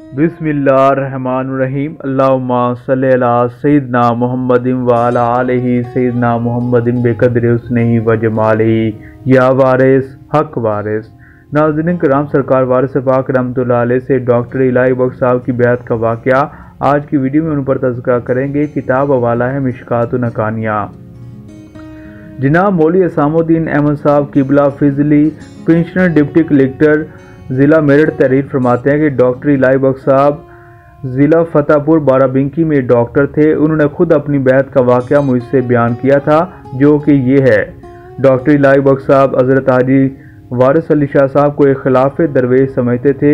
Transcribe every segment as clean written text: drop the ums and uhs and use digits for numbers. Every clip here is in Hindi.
बिस्मिल्लाहिर्रहमानिर्रहीम। अल्लाहुम्मा सल्लि अला सय्यिदिना मुहम्मदिन व अला आलिहि सय्यिदिना मुहम्मदिन बेक़द्रि हुस्निही व जमालिही या वारिस हक वारिस। नाज़रीन कराम, सरकार वारिस पाक रहमतुल्लाह अलैह से डॉक्टर इलाही बख्श साहब की बैत का वाक़या आज की वीडियो में उन पर तज़किरा करेंगे। किताब हवाला है मिशकातुन नकानिया। जनाब मौलवी असामुद्दीन अहमद साहब किबला फिजली पेंशनर डिप्टी कलेक्टर ज़िला मेरठ तहरीर फरमाते हैं कि डॉक्टर इलाही बख्श साहब ज़िला फतेहपुर बाराबंकी में डॉक्टर थे। उन्होंने खुद अपनी बैत का वाक़या मुझसे बयान किया था, जो कि ये है। डॉक्टर इलाही बख्श साहब हज़रत हाजी वारिस अली शाह साहब को एक खिलाफ दरवेश समझते थे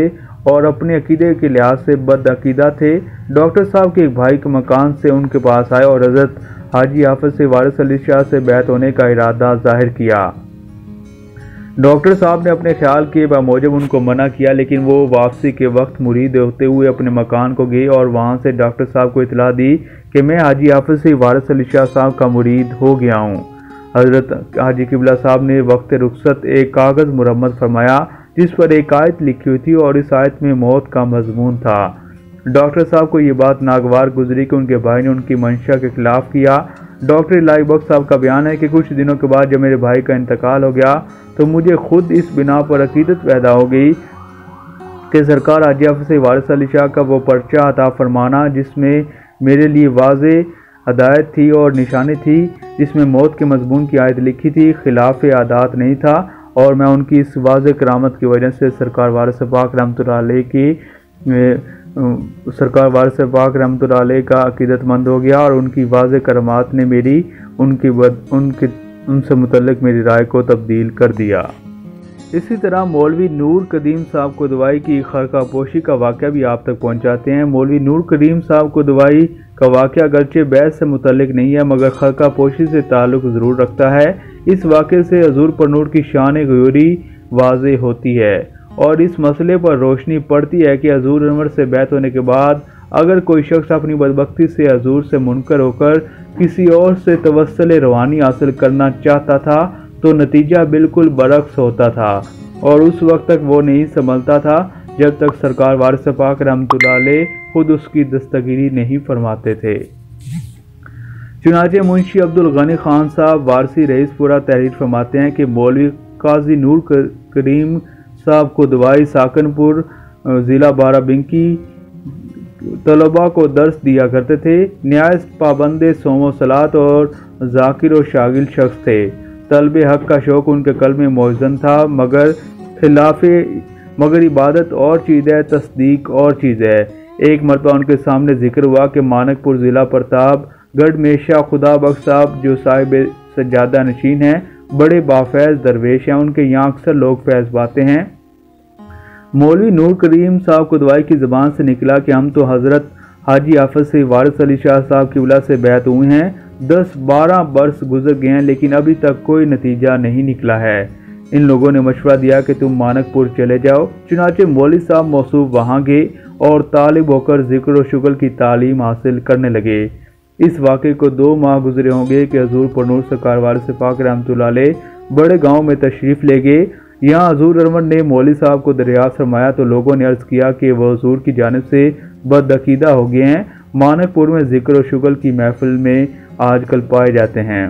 और अपने अकीदे के लिहाज से बदअकीदा थे। डॉक्टर साहब के एक भाई के मकान से उनके पास आए और हज़रत हाजी हाफिज़ से वारिस अली शाह से बैत होने का इरादा जाहिर किया। डॉक्टर साहब ने अपने ख्याल के बामूजब उनको मना किया, लेकिन वो वापसी के वक्त मुरीद होते हुए अपने मकान को गए और वहाँ से डॉक्टर साहब को इतला दी कि मैं हाजी हाफिज़ से वारिस अली शाह साहब का मुरीद हो गया हूँ। हज़रत हाजी किबला साहब ने वक्त रुखसत एक कागज़ मुरम्मत फरमाया जिस पर एक आयत लिखी हुई थी और इस आयत में मौत का मजमून था। डॉक्टर साहब को ये बात नागवार गुजरी कि उनके भाई ने उनकी मंशा के खिलाफ किया। डॉक्टर इलाही बख्श साहब का बयान है कि कुछ दिनों के बाद जब मेरे भाई का इंतकाल हो गया तो मुझे खुद इस बिना पर अकीदत पैदा हो गई कि सरकार हाजी हाफिज़ से वारिस अली शाह का वो पर्चा अता फरमाना जिसमें मेरे लिए वाज़े हदायत थी और निशानी थी, जिसमें मौत के मजमून की आयत लिखी थी, खिलाफ आदात नहीं था। और मैं उनकी इस वाज़े करामत की वजह से सरकार वारिस पाक रहमतुल्लाह अलैह का अकीदतमंद हो गया और उनकी वाज़े करामात ने मेरी उनसे मुतल्लिक मेरी राय को तब्दील कर दिया। इसी तरह मौलवी नूर कदीम साहब को दवाई की खरका पोशी का वाक़या भी आप तक पहुँचाते हैं। मौलवी नूर कदीम साहब को दवाई का वाक़या अगरचे बैत से मुतल्लिक नहीं है मगर खरका पोशी से ताल्लुक़ ज़रूर रखता है। इस वाक़े से हज़ूर पर नूर की शान गयूरी वाज़े होती है और इस मसले पर रोशनी पड़ती है कि हज़ूर अनवर से बैत होने के बाद अगर कोई शख्स अपनी बदबख्ती से हज़ूर से मुनकर होकर किसी और से तवस्सुल रूहानी हासिल करना चाहता था तो नतीजा बिल्कुल बरक्स होता था और उस वक्त तक वो नहीं संभलता था जब तक सरकार वारिस पाक रहमतुल्लाह अलैह खुद उसकी दस्तगीरी नहीं फरमाते थे। चुनाचे मुंशी अब्दुल गनी खान साहब वारसी रईसपुरा तहरीर फरमाते हैं कि मौलवी काजी नूर करीम साहब को दवाई साकनपुर ज़िला बाराबंकी तलबा को दर्स दिया करते थे। न्याय पाबंदे सोमो सलात और जाकिर और शागिल शख्स थे। तलब हक का शौक़ उनके कल्ब में मौजूद था मगर इबादत और चीज़ है, तस्दीक और चीज़ है। एक मरतबा उनके सामने जिक्र हुआ कि मानकपुर ज़िला प्रतापगढ़ में शाह खुदा बख्श साहब जो साहिब सज्जादा नशीन हैं, बड़े बाफैज़ दरवेश हैं, उनके यहाँ अक्सर लोग फैज़ पाते हैं। मौलवी नूर करीम साहब को दवाई की ज़बान से निकला कि हम तो हज़रत हाजी हाफिज़ से वारिस अली शाह साहब की किबला से बैत हुए हैं। 10-12 बरस गुजर गए हैं लेकिन अभी तक कोई नतीजा नहीं निकला है। इन लोगों ने मशवरा दिया कि तुम मानकपुर चले जाओ। चुनाचे मौलवी साहब मौसूफ वहाँ गए और तालिब होकर ज़िक्र व शुगल की तालीम हासिल करने लगे। इस वाक़े को 2 माह गुजरे होंगे कि हज़ूर पर नूर सरकार वारिस पाक रहमतुल्लाह अलैह बड़े गाँव में तशरीफ़ ले गए। यहाँ हज़ूर अनवर ने मौलवी साहब को दरियाफ़त फरमाया तो लोगों ने अर्ज़ किया कि वह हज़ूर की जानिब से बदअकीदा हो गए हैं। मानकपुर में ज़िक्र व शुगल की महफिल में आजकल पाए जाते हैं।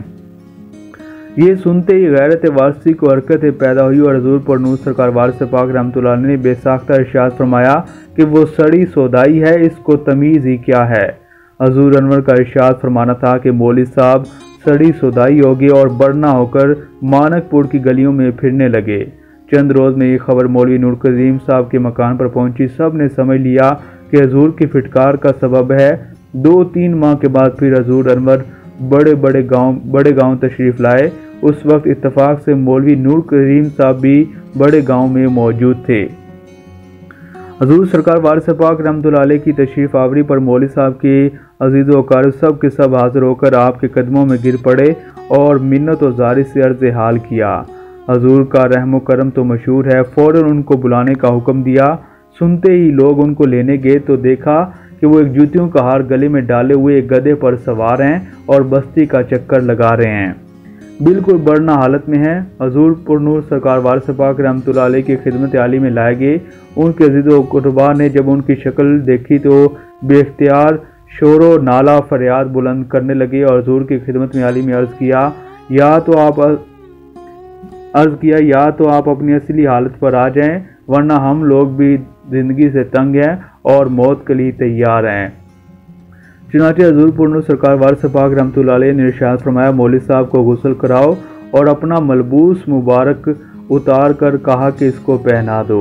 ये सुनते ही गैरत वारसी को हरकत पैदा हुई और हज़ूर पर नूर सरकार वारिस पाक रहमतुल्लाह अलैह ने बेसाख्ता इरशाद फरमाया कि वो सड़ी सौदाई है, इसको तमीज़ ही क्या है। हज़ूर अनवर का इरशाद फरमाना था कि मौलवी साहब सड़ी सौदाई हो गए और बरना होकर मानकपुर की गलियों में फिरने लगे। चंद रोज़ में ये खबर मौलवी नूर करीम साहब के मकान पर पहुंची। सब ने समझ लिया कि हज़ूर की फिटकार का सबब है। 2-3 माह के बाद फिर हज़ूर अनवर बड़े गांव तशरीफ़ लाए। उस वक्त इत्तफाक से मौलवी नूर करीम साहब भी बड़े गांव में मौजूद थे। हज़ूर सरकार वारिस पाक रहमतुल्लाह अलैह की तशरीफ़ आवरी पर मौलवी साहब के अजीज़ व अकारिब सब के सब हाज़िर होकर आपके कदमों में गिर पड़े और मिन्नत और ज़ारी से अर्ज़ हाल किया। हज़ूर का रहम व करम तो मशहूर है। फ़ौरन उनको बुलाने का हुक्म दिया। सुनते ही लोग उनको लेने गए तो देखा कि वो एक जूतियों का हार गले में डाले हुए एक गधे पर सवार हैं और बस्ती का चक्कर लगा रहे हैं। बिल्कुल बरना हालत में हैं। हजूर पुरनूर सरकार वारिस पाक रहमतुल्लाह अलैह की खिदमत आली में लाए गए। उनके अज़ीज़-ओ-कुरबा ने जब उनकी शक्ल देखी तो बेख्तियार शोरो नाला फरियाद बुलंद करने लगे और हजूर की खिदमत में आली में अर्ज़ किया या तो आप अपनी असली हालत पर आ जाएं, वरना हम लोग भी ज़िंदगी से तंग हैं और मौत के लिए तैयार हैं। चुनांचे हजूर पुरनूर सरकार वारिस पाक रहमतुल्लाह अलैह ने इरशाद फरमाया, मौलवी साहब को गुस्ल कराओ और अपना मलबूस मुबारक उतार कर कहा कि इसको पहना दो।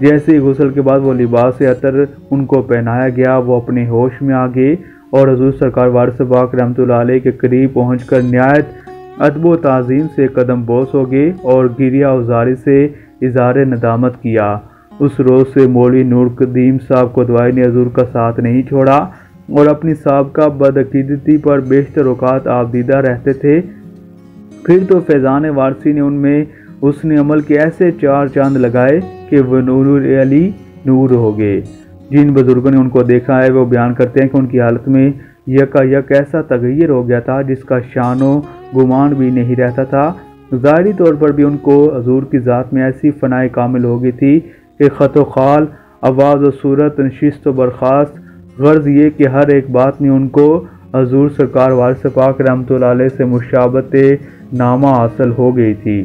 जैसे ही गुस्ल के बाद वो लिबास अतर उनको पहनाया गया, वो अपने होश में आ गए और हजूर सरकार वारिस पाक रहमतुल्लाह अलैह के करीब पहुँचकर निहायत अदब व ताज़ीम से कदम बोस हो गए और गिरिया उजारी से इज़हार नदामत किया। उस रोज़ से मौलवी नूर कदीम साहब कोतवाली ने हजूर का साथ नहीं छोड़ा और अपनी साबका बदअकीदती पर बेशतर औकात आबदीदा रहते थे। फिर तो फैज़ान वारसी ने उनमें उसने अमल के ऐसे चार चांद लगाए कि वह नूर अली नूर हो गए। जिन बुजुर्गों ने उनको देखा है वो बयान करते हैं कि उनकी हालत में यकायक ऐसा तगय्युर हो गया था जिसका शानो गुमान भी नहीं रहता था। ज़ाहिरी तौर पर भी उनको हजूर की ज़ात में ऐसी फ़नाए कामिल हो गई थी कि ख़त व खाल, आवाज़ व सूरत, नशिस्त व बर्खास्त, गर्ज ये कि हर एक बात में उनको हजूर सरकार वारिस पाक रहमतुल्लाह अलैह से मुशाबत नामा हासिल हो गई थी।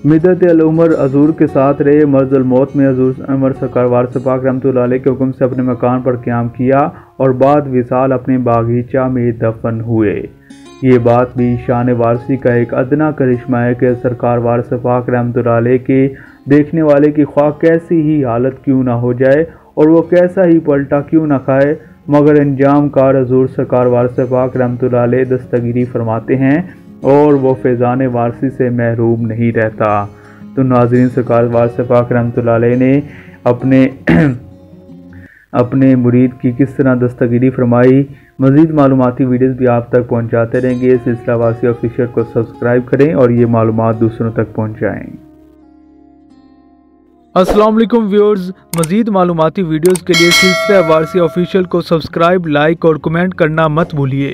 मिदत अल उमर हजूर के साथ रहे। मर्ज़ुल मौत में हजूर उमर सरकार वारिस पाक रहमतुल्लाह अलैह के हुक्म से अपने मकान पर क़याम किया और बाद विसाल अपने बागीचा में दफन हुए। ये बात भी शान वारसी का एक अदना करिश्मा है कि सरकार वारिस पाक रहमतुल्लाह अलैह के देखने वाले की ख्वाह कैसी ही हालत क्यों ना हो जाए और वो कैसा ही पलटा क्यों ना खाए, मगर अंजाम कार हजूर सरकार वारिस पाक रहमतुल्लाह अलैह दस्तगिरी फरमाते हैं और वो फैज़ान वारसी से महरूम नहीं रहता। तो नाज़रीन, सरकार वारिस पाक रहमतुल्लाह अलैह ने अपने मुरीद की किस तरह दस्तगिरी फरमाई, मज़ीद मालूमाती वीडियोज़ भी आप तक पहुँचाते रहेंगे। सिलसिला वारसी ऑफिशियल को सब्सक्राइब करें और ये मालूमात दूसरों तक पहुँचाएँ। अस्सलाम वालेकुम व्यूअर्स, मज़ीद मालूमाती वीडियोज़ के लिए सिलसिला वारसी ऑफिशियल को सब्सक्राइब, लाइक और कमेंट करना मत भूलिए।